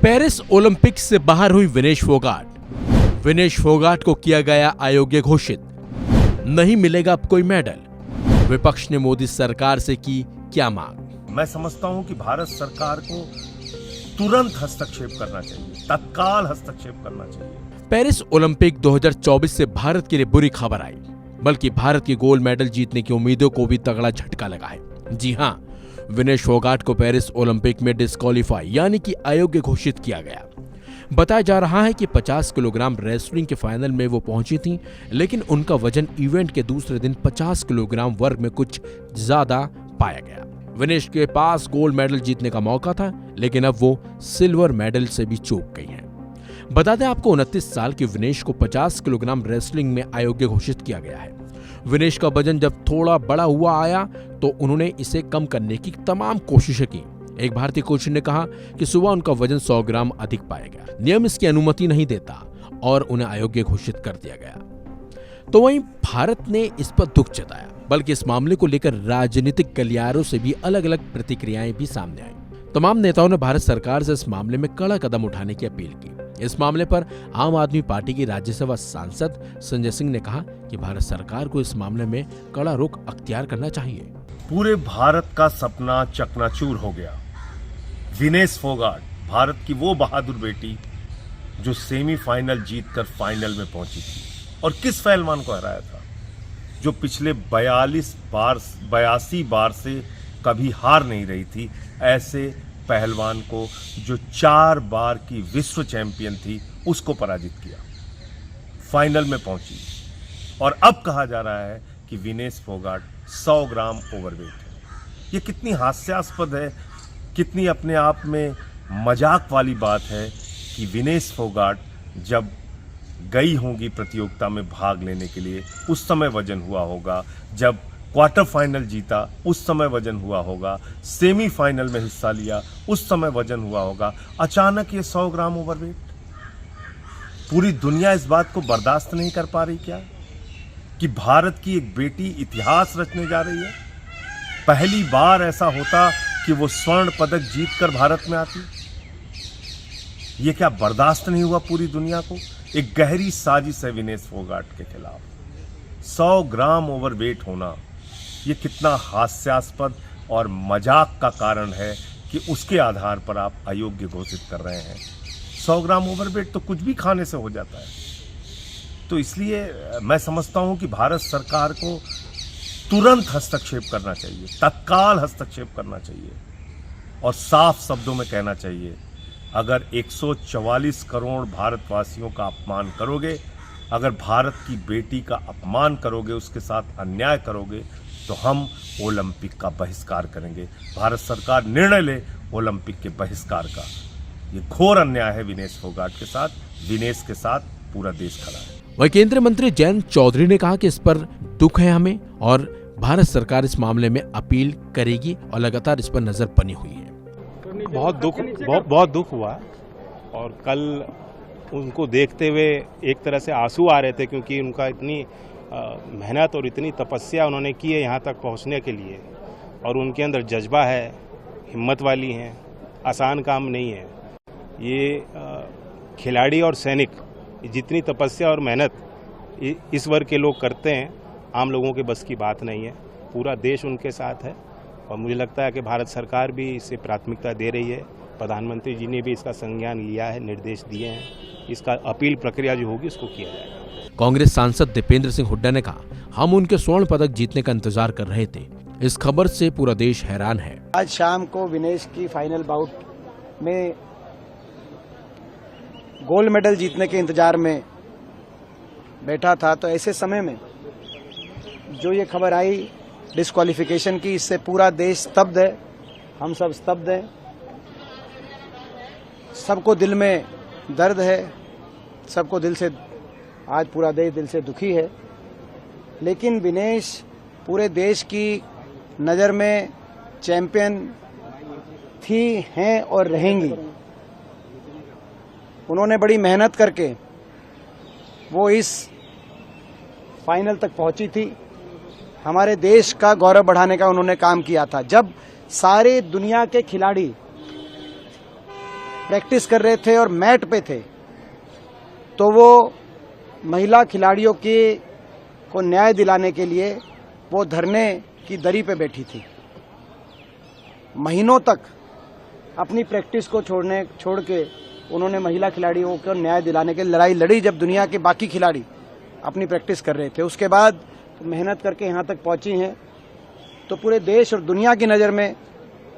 Paris Olympic से बाहर हुई विनेश फोगाट। विनेश फोगाट को किया गया अयोग्य घोषित, नहीं मिलेगा अब कोई मेडल। विपक्ष ने मोदी सरकार से की क्या मांग? मैं समझता हूं कि भारत सरकार को तुरंत हस्तक्षेप करना चाहिए, तत्काल हस्तक्षेप करना चाहिए। पेरिस ओलंपिक 2024 से भारत के लिए बुरी खबर आई, बल्कि भारत की गोल्ड मेडल जीतने की उम्मीदों को भी तगड़ा झटका लगा है। जी हां, विनेश फोगाट को पेरिस ओलंपिक में डिस्क्वालीफाई यानी कि अयोग्य घोषित किया गया। बताया जा रहा है कि 50 किलोग्राम रेसलिंग के फाइनल में वो पहुंची थीं, लेकिन उनका वजन इवेंट के दूसरे दिन 50 किलोग्राम वर्ग में कुछ ज्यादा पाया गया। विनेश के पास गोल्ड मेडल जीतने का मौका था, लेकिन अब वो सिल्वर मेडल से भी चूक गई हैं। बता दें आपको, 29 साल की विनेश को 50 किलोग्राम रेसलिंग में अयोग्य घोषित किया गया है। विनेश का वजन जब थोड़ा बड़ा हुआ आया तो उन्होंने इसे कम करने की तमाम कोशिशें की। एक भारतीय कोच ने कहा कि सुबह उनका वजन 100 ग्राम अधिक पाया गया। नियम इसकी अनुमति नहीं देता और उन्हें अयोग्य घोषित कर दिया गया। तो वहीं भारत ने इस पर दुख जताया, बल्कि इस मामले को लेकर राजनीतिक गलियारों से भी अलग अलग प्रतिक्रियाएं भी सामने आई। तमाम नेताओं ने भारत सरकार से इस मामले में कड़ा कदम उठाने की अपील की। इस मामले पर आम आदमी पार्टी की राज्यसभा सांसद संजय सिंह ने कहा कि भारत सरकार को इस मामले में कड़ा रुख अख्तियार करना चाहिए। पूरे भारत का सपना चकनाचूर हो गया। विनेश फोगाट, भारत की वो बहादुर बेटी जो सेमीफाइनल जीतकर फाइनल में पहुंची थी, और किस पहलवान को हराया था जो पिछले 82 बार से कभी हार नहीं रही थी। ऐसे पहलवान को जो 4 बार की विश्व चैंपियन थी, उसको पराजित किया, फाइनल में पहुंची। और अब कहा जा रहा है कि विनेश फोगाट 100 ग्राम ओवरवेट है। ये कितनी हास्यास्पद है, कितनी अपने आप में मजाक वाली बात है कि विनेश फोगाट जब गई होंगी प्रतियोगिता में भाग लेने के लिए, उस समय वजन हुआ होगा। जब क्वार्टर फाइनल जीता, उस समय वजन हुआ होगा। सेमीफाइनल में हिस्सा लिया, उस समय वजन हुआ होगा। अचानक ये 100 ग्राम ओवरवेट। पूरी दुनिया इस बात को बर्दाश्त नहीं कर पा रही क्या कि भारत की एक बेटी इतिहास रचने जा रही है? पहली बार ऐसा होता कि वो स्वर्ण पदक जीतकर भारत में आती। ये क्या बर्दाश्त नहीं हुआ पूरी दुनिया को? एक गहरी साजिश है विनेश फोगाट के खिलाफ। 100 ग्राम ओवरवेट होना, ये कितना हास्यास्पद और मजाक का कारण है कि उसके आधार पर आप अयोग्य घोषित कर रहे हैं। 100 ग्राम ओवरवेट तो कुछ भी खाने से हो जाता है। तो इसलिए मैं समझता हूं कि भारत सरकार को तुरंत हस्तक्षेप करना चाहिए, तत्काल हस्तक्षेप करना चाहिए और साफ शब्दों में कहना चाहिए, अगर 144 करोड़ भारतवासियों का अपमान करोगे, अगर भारत की बेटी का अपमान करोगे, उसके साथ अन्याय करोगे, तो हम ओलंपिक का बहिष्कार करेंगे। भारत सरकार निर्णय ले ओलंपिक के बहिष्कार का। ये घोर अन्याय है विनेश फोगाट के साथ। विनेश के साथ पूरा देश खड़ा है। वहीं केंद्रीय मंत्री जयंत चौधरी ने कहा कि इस पर दुख है हमें, और भारत सरकार इस मामले में अपील करेगी और लगातार इस पर नजर बनी हुई है। बहुत दुख हुआ, और कल उनको देखते हुए एक तरह से आंसू आ रहे थे, क्योंकि उनका इतनी मेहनत और इतनी तपस्या उन्होंने की है यहाँ तक पहुँचने के लिए, और उनके अंदर जज्बा है, हिम्मत वाली हैं। आसान काम नहीं है ये। खिलाड़ी और सैनिक जितनी तपस्या और मेहनत इस वर्ग के लोग करते हैं, आम लोगों के बस की बात नहीं है। पूरा देश उनके साथ है, और मुझे लगता है कि भारत सरकार भी इसे प्राथमिकता दे रही है। प्रधानमंत्री जी ने भी इसका संज्ञान लिया है, निर्देश दिए हैं। इसका अपील प्रक्रिया जो होगी उसको किया जाएगा। कांग्रेस सांसद दीपेंद्र सिंह हुड्डा ने कहा, हम उनके स्वर्ण पदक जीतने का इंतजार कर रहे थे। इस खबर से पूरा देश हैरान है। आज शाम को विनेश की फाइनल बाउट में गोल्ड मेडल जीतने के इंतजार में बैठा था, तो ऐसे समय में जो ये खबर आई डिस्क्वालिफिकेशन की, इससे पूरा देश स्तब्ध है। हम सब स्तब्ध हैं। सबको दिल में दर्द है, सबको दिल से, आज पूरा देश दिल से दुखी है। लेकिन विनेश पूरे देश की नज़र में चैंपियन थी, हैं और रहेंगी। उन्होंने बड़ी मेहनत करके वो इस फाइनल तक पहुंची थी। हमारे देश का गौरव बढ़ाने का उन्होंने काम किया था। जब सारे दुनिया के खिलाड़ी प्रैक्टिस कर रहे थे और मैट पे थे, तो वो महिला खिलाड़ियों को न्याय दिलाने के लिए वो धरने की दरी पे बैठी थी। महीनों तक अपनी प्रैक्टिस को छोड़ के उन्होंने महिला खिलाड़ियों को न्याय दिलाने के लड़ाई लड़ी, जब दुनिया के बाकी खिलाड़ी अपनी प्रैक्टिस कर रहे थे। उसके बाद मेहनत करके यहाँ तक पहुंची हैं, तो पूरे देश और दुनिया की नज़र में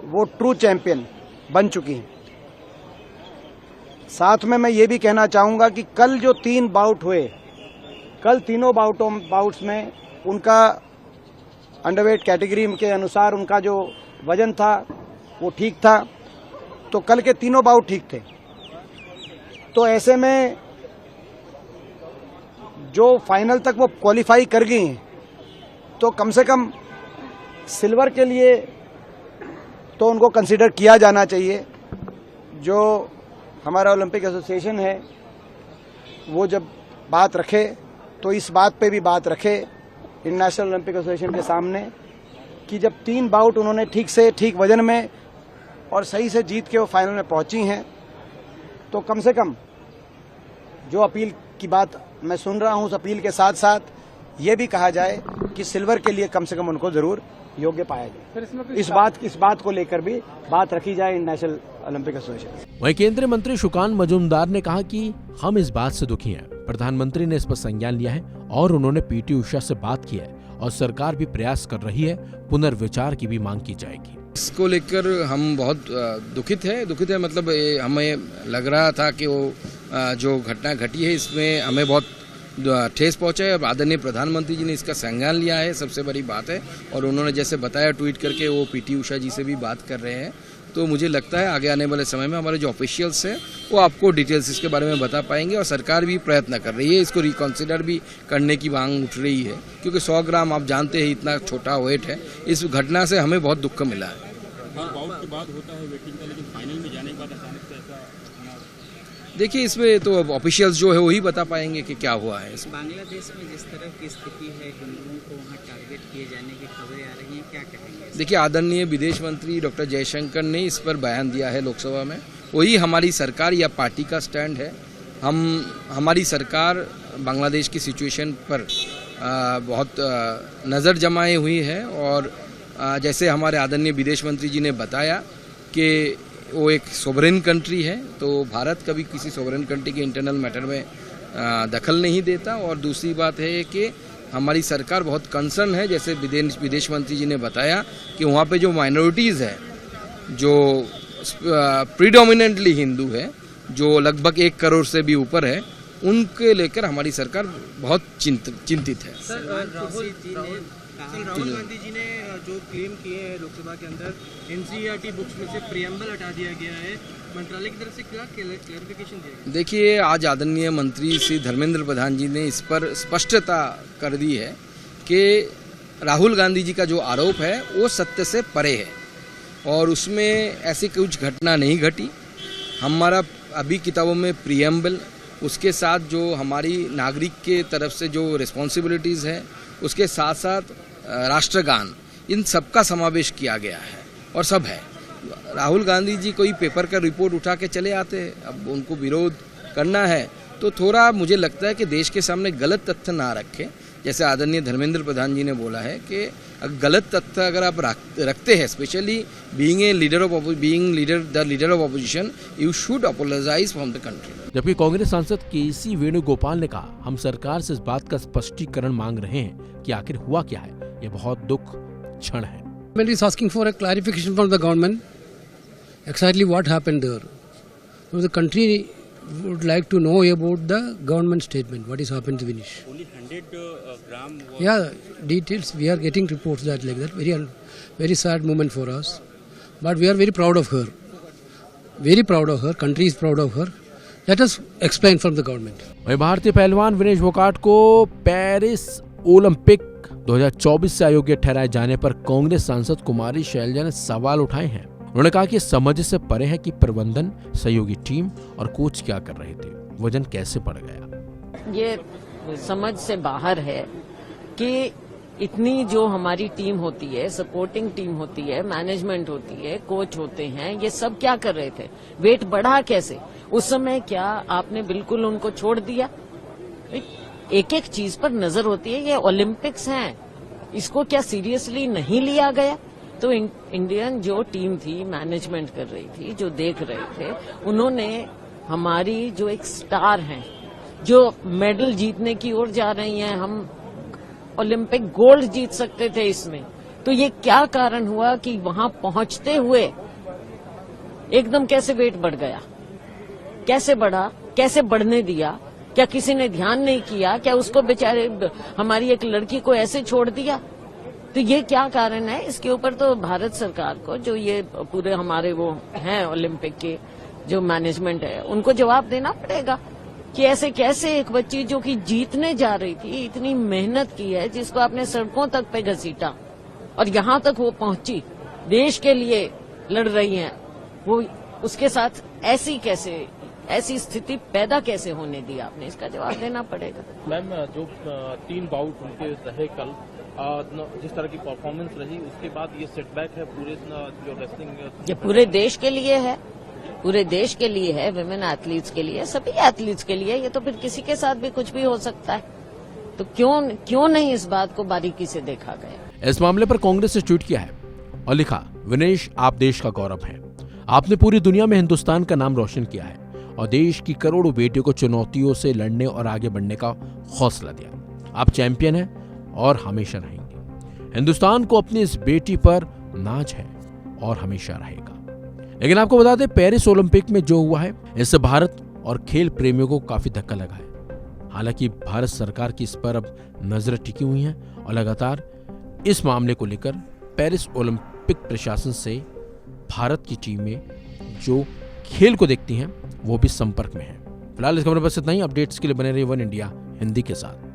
वो ट्रू चैंपियन बन चुकी हैं। साथ में मैं ये भी कहना चाहूँगा कि कल जो 3 बाउट हुए, कल तीनों बाउट्स में उनका अंडरवेट कैटेगरी के अनुसार उनका जो वजन था वो ठीक था, तो कल के तीनों बाउट ठीक थे। तो ऐसे में जो फाइनल तक वो क्वालिफाई कर गई हैं, तो कम से कम सिल्वर के लिए तो उनको कंसीडर किया जाना चाहिए। जो हमारा ओलंपिक एसोसिएशन है वो जब बात रखे तो इस बात पे भी बात रखे इंटरनेशनल ओलंपिक एसोसिएशन के सामने कि जब 3 बाउट उन्होंने ठीक वजन में और सही से जीत के वो फाइनल में पहुंची हैं, तो कम से कम जो अपील की बात मैं सुन रहा हूं, उस अपील के साथ साथ ये भी कहा जाए कि सिल्वर के लिए कम से कम उनको जरूर योग्य पाया जाए। इस बात को लेकर भी बात रखी जाए इंटरनेशनल ओलंपिक एसोसिएशन। वहीं केंद्रीय मंत्री सुकान मजूमदार ने कहा कि हम इस बात से दुखी हैं, प्रधानमंत्री ने इस पर संज्ञान लिया है और उन्होंने पीटी उषा से बात की है और सरकार भी प्रयास कर रही है, पुनर्विचार की भी मांग की जाएगी। इसको लेकर हम बहुत दुखित है मतलब हमें लग रहा था कि वो जो घटना घटी है इसमें हमें बहुत ठेस पहुंचा है। अब आदरणीय प्रधानमंत्री जी ने इसका संज्ञान लिया है, सबसे बड़ी बात है। और उन्होंने जैसे बताया ट्वीट करके वो पीटी उषा जी से भी बात कर रहे हैं, तो मुझे लगता है आगे आने वाले समय में हमारे जो ऑफिशियल्स हैं वो आपको डिटेल्स इसके बारे में बता पाएंगे। और सरकार भी प्रयत्न कर रही है, इसको रिकॉन्सिडर भी करने की मांग उठ रही है, क्योंकि 100 ग्राम आप जानते हैं इतना छोटा वेट है। इस घटना से हमें बहुत दुख मिला है। बाउट के बाद होता है वेटिंग का, लेकिन फाइनल में जाने के बाद अचानक से ऐसा देखिए इसमें तो ऑफिशियल्स जो है वही बता पाएंगे कि क्या हुआ है। बांग्लादेश में जिस तरह की स्थिति है, हिंदुओं को वहाँ टारगेट किए जाने की खबरें आ रही हैं, क्या कहेंगे? देखिए आदरणीय विदेश मंत्री डॉक्टर जयशंकर ने इस पर बयान दिया है लोकसभा में, वही हमारी सरकार या पार्टी का स्टैंड है। हमारी सरकार बांग्लादेश की सिचुएशन पर बहुत नज़र जमाए हुई है। और जैसे हमारे आदरणीय विदेश मंत्री जी ने बताया कि वो एक सोवरेन कंट्री है, तो भारत कभी किसी सोवरेन कंट्री के इंटरनल मैटर में दखल नहीं देता। और दूसरी बात है कि हमारी सरकार बहुत कंसर्न है, जैसे विदेश मंत्री जी ने बताया कि वहाँ पे जो माइनॉरिटीज़ है, जो प्रीडोमिनेंटली हिंदू है, जो लगभग 1 करोड़ से भी ऊपर है, उनके लेकर हमारी सरकार बहुत चिंतित है। राहुल गांधी जी ने जो क्लेम किए हैं लोकसभा के अंदर, एनसीईआरटी बुक्स में से प्रियम्बल हटा दिया गया है, मंत्रालय की तरफ से क्या क्लैरिफिकेशन दिया? देखिए आज आदरणीय मंत्री श्री धर्मेंद्र प्रधान जी ने इस पर स्पष्टता कर दी है कि राहुल गांधी जी का जो आरोप है वो सत्य से परे है और उसमें ऐसी कुछ घटना नहीं घटी। हमारा अभी किताबों में प्रियम्बल, उसके साथ जो हमारी नागरिक के तरफ से जो रिस्पॉन्सिबिलिटीज़ है, उसके साथ साथ राष्ट्रगान, इन सब का समावेश किया गया है और सब है। राहुल गांधी जी कोई पेपर का रिपोर्ट उठा के चले आते हैं, अब उनको विरोध करना है तो थोड़ा मुझे लगता है कि देश के सामने गलत तथ्य ना रखें। जैसे आदरणीय धर्मेंद्र प्रधान जी ने बोला है कि गलत तथ्य अगर आप रखते हैं, specially being the leader of opposition, you should apologise from the country. जबकि कांग्रेस सांसद केसी वेणुगोपाल ने कहा, हम सरकार से इस बात का स्पष्टीकरण मांग रहे हैं कि आखिर हुआ क्या है। ये बहुत दुख क्षण है। Government is asking for a clarification from the government exactly what happened there. So the country would like to know about the government statement, what is happened to Vinesh. only 100 gram was Yeah, details, we are getting reports that like that. Very sad moment for us. But we are very proud of her. Very proud of her, country is proud of her. Let us explain from the government. वहीं भारतीय पहलवान विनेश फोगाट को Paris Olympic 2024 से अयोग्य ठहराए जाने पर कांग्रेस सांसद कुमारी शैलजा ने सवाल उठाए हैं। उन्होंने कहा कि समझ से परे है कि प्रबंधन, सहयोगी टीम और कोच क्या कर रहे थे, वजन कैसे पड़ गया। ये समझ से बाहर है कि इतनी जो हमारी टीम होती है, सपोर्टिंग टीम होती है, मैनेजमेंट होती है, कोच होते हैं, ये सब क्या कर रहे थे? वेट बढ़ा कैसे? उस समय क्या आपने बिल्कुल उनको छोड़ दिया? एक एक चीज पर नजर होती है। ये ओलंपिक्स हैं, इसको क्या सीरियसली नहीं लिया गया? तो इंडियन जो टीम थी, मैनेजमेंट कर रही थी, जो देख रहे थे, उन्होंने हमारी जो एक स्टार हैं, जो मेडल जीतने की ओर जा रही हैं, हम ओलंपिक गोल्ड जीत सकते थे इसमें, तो ये क्या कारण हुआ कि वहां पहुंचते हुए एकदम कैसे वेट बढ़ गया? कैसे बढ़ा? कैसे बढ़ने दिया? क्या किसी ने ध्यान नहीं किया? क्या उसको बेचारे हमारी एक लड़की को ऐसे छोड़ दिया? तो ये क्या कारण है? इसके ऊपर तो भारत सरकार को, जो ये पूरे हमारे वो हैं ओलंपिक के जो मैनेजमेंट है, उनको जवाब देना पड़ेगा कि ऐसे कैसे एक बच्ची जो कि जीतने जा रही थी, इतनी मेहनत की है, जिसको आपने सड़कों तक पे घसीटा और यहाँ तक वो पहुंची, देश के लिए लड़ रही हैं, वो उसके साथ ऐसी स्थिति पैदा कैसे होने दी आपने? इसका जवाब देना पड़ेगा। मैम, जो 3 बाउट उनके रहे कल, जिस तरह की परफॉर्मेंस रही, उसके बाद ये सेटबैक है पूरे जो रेसलिंग, ये पूरे देश के लिए है, पूरे देश के लिए है, विमेन एथलीट्स के लिए, सभी एथलीट्स के लिए। ये तो फिर किसी के साथ भी कुछ भी हो सकता है, तो क्यों नहीं इस बात को बारीकी से देखा गया? इस मामले पर कांग्रेस ने ट्वीट किया है और लिखा, विनेश, आप देश का गौरव हैं। आपने पूरी दुनिया में हिंदुस्तान का नाम रोशन किया है और देश की करोड़ों बेटियों को चुनौतियों से लड़ने और आगे बढ़ने का हौसला दिया। आप चैंपियन हैं और हमेशा रहेंगे। हिंदुस्तान को अपनी इस बेटी पर नाज है और हमेशा रहेगा। लेकिन आपको बता दें, पेरिस ओलंपिक में जो हुआ है, इससे भारत और खेल प्रेमियों को काफी धक्का लगा है। हालांकि भारत सरकार की इस पर अब नजरें टिकी हुई हैं और लगातार इस मामले को लेकर पेरिस ओलंपिक प्रशासन से भारत की टीमें जो खेल को देखती हैं वो भी संपर्क में है। फिलहाल इस खबर पर बस इतना ही। अपडेट्स के लिए बने रहिए वन इंडिया हिंदी के साथ।